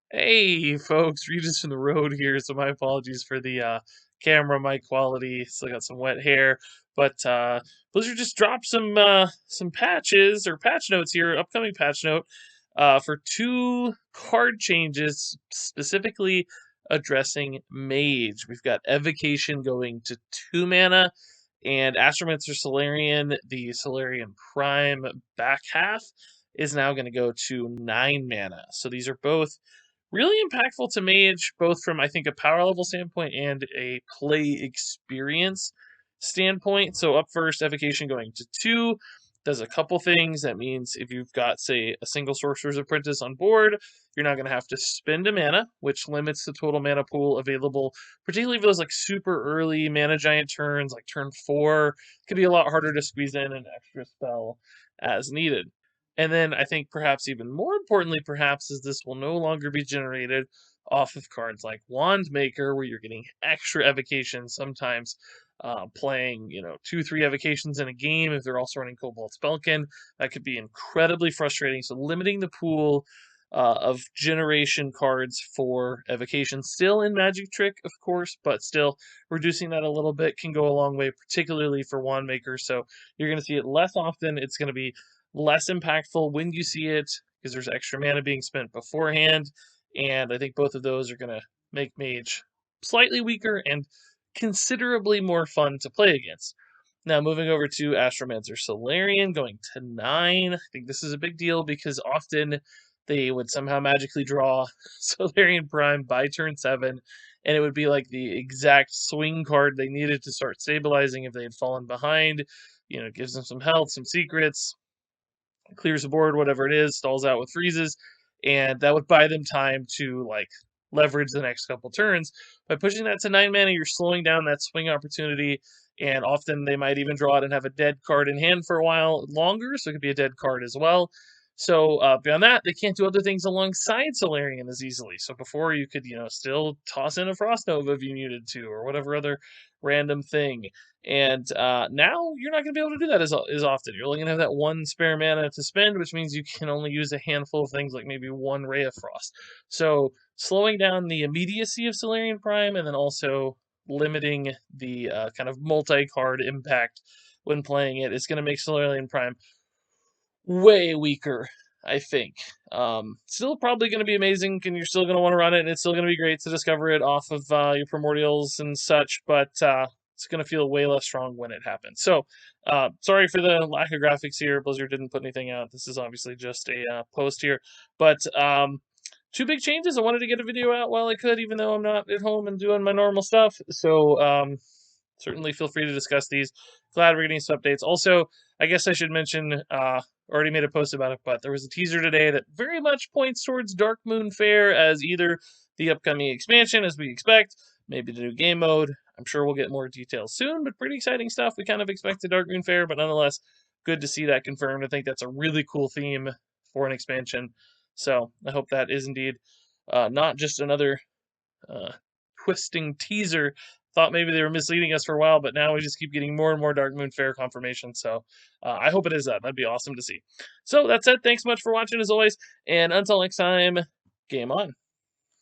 Hey, folks, Regis from the road here. So my apologies for the camera mic quality. Still got some wet hair, but Blizzard just dropped some patches or patch notes here. Upcoming patch note for two card changes, specifically addressing Mage. We've got Evocation going to 2 mana, and Astromancer Solarian, the Solarian Prime back half, is now going to go to 9 mana. So these are both really impactful to Mage, both from I think a power level standpoint and a play experience standpoint. So up first, Evocation going to 2 does a couple things. That means if you've got, say, a single Sorcerer's Apprentice on board, you're not going to have to spend a mana, which limits the total mana pool available, particularly for those like super early mana giant turns, like turn 4. It could be a lot harder to squeeze in an extra spell as needed. And then I think perhaps even more importantly, perhaps, is this will no longer be generated off of cards like Wand Maker, where you're getting extra evocations sometimes, playing 2-3 evocations in a game if they're also running Cobalt Spellkin. That could be incredibly frustrating. So limiting the pool of generation cards for evocation, still in Magic Trick, of course, but still reducing that a little bit can go a long way, particularly for Wand Maker. So you're going to see it less often. It's going to be less impactful when you see it because there's extra mana being spent beforehand. And I think both of those are going to make Mage slightly weaker and considerably more fun to play against. Now, moving over to Astromancer Solarian, going to 9. I think this is a big deal because often they would somehow magically draw Solarian Prime by turn 7, and it would be like the exact swing card they needed to start stabilizing if they had fallen behind. It gives them some health, some secrets, clears the board, whatever it is, stalls out with freezes, and that would buy them time to like leverage the next couple turns. By pushing that to 9 mana, you're slowing down that swing opportunity, and often they might even draw it and have a dead card in hand for a while longer, so it could be a dead card as well. So beyond that, they can't do other things alongside Solarian as easily. So before you could, still toss in a Frost Nova if you needed to, or whatever other random thing. And now you're not going to be able to do that as often. You're only going to have that one spare mana to spend, which means you can only use a handful of things like maybe one Ray of Frost. So slowing down the immediacy of Solarian Prime and then also limiting the kind of multi-card impact when playing it is going to make Solarian Prime way weaker, I think. Still probably going to be amazing, and you're still going to want to run it, and it's still going to be great to discover it off of your Primordials and such, but it's going to feel way less strong when it happens. So, sorry for the lack of graphics here. Blizzard didn't put anything out. This is obviously just a post here, but two big changes. I wanted to get a video out while I could, even though I'm not at home and doing my normal stuff. So, certainly feel free to discuss these. Glad we're getting some updates. Also, I guess I should mention, already made a post about it, but there was a teaser today that very much points towards Darkmoon Faire as either the upcoming expansion, as we expect, maybe the new game mode. I'm sure we'll get more details soon, but pretty exciting stuff. We kind of expected Darkmoon Faire, but nonetheless, good to see that confirmed. I think that's a really cool theme for an expansion. So I hope that is indeed not just another twisting teaser. Thought maybe they were misleading us for a while, but now we just keep getting more and more Darkmoon Faire confirmation. So I hope it is that. That'd be awesome to see. So that's it. Thanks so much for watching as always. And until next time, game on.